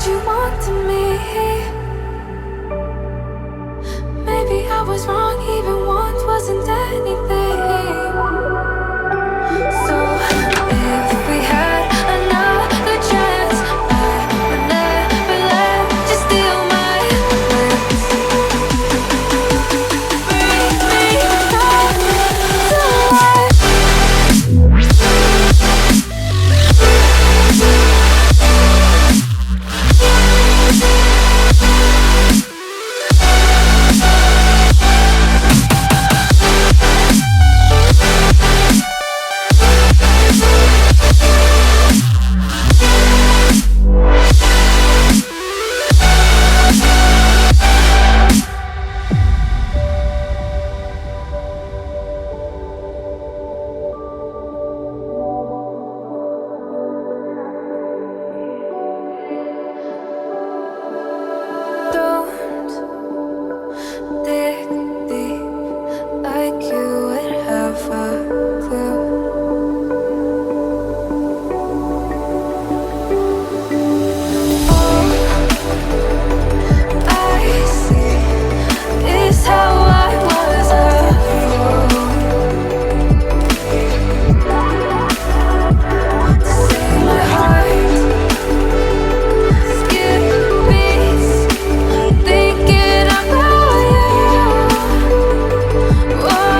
you wanted me. Maybe I was wrong, even once wasn't anything. So if we had another chance, I would never let you steal my lips. Bring me back to life. Don't dig deep like you would have a clue. All I see is how I was a fool to see my heart skip beats, thinking about you. Whoa.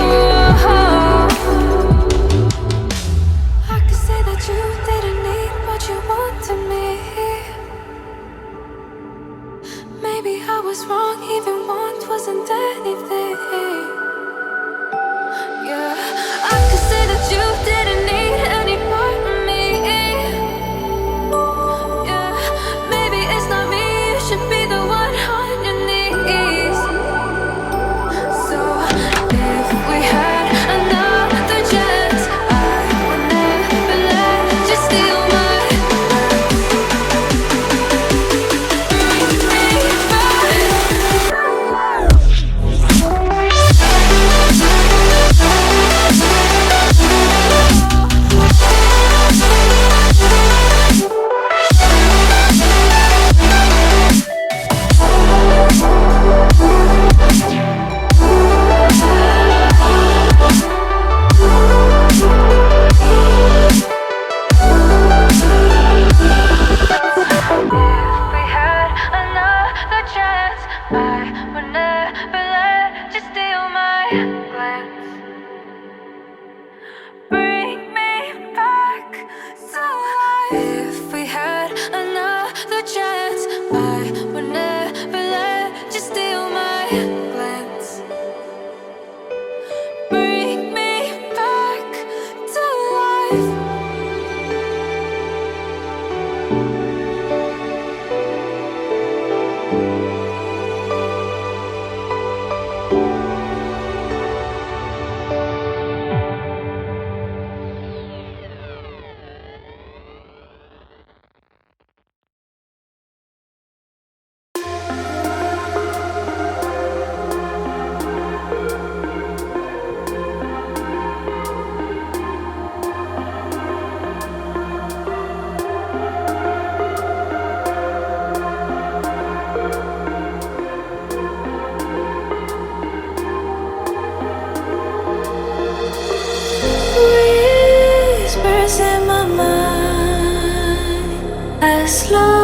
I could say that you didn't need what you wanted me. Maybe I was wrong, even once wasn't anything. Yeah, I could say that you didn't need any part of me. Yeah, maybe it's not me, you should be the one on your knees. So if we had another chance, I would never let you steal my life. Bring me back. If we had another chance, I would never let you steal my glance. Bring me back to life. If we had another chance, I would never let you steal my glance. Bring me back to life. Whispers in my mind, I slow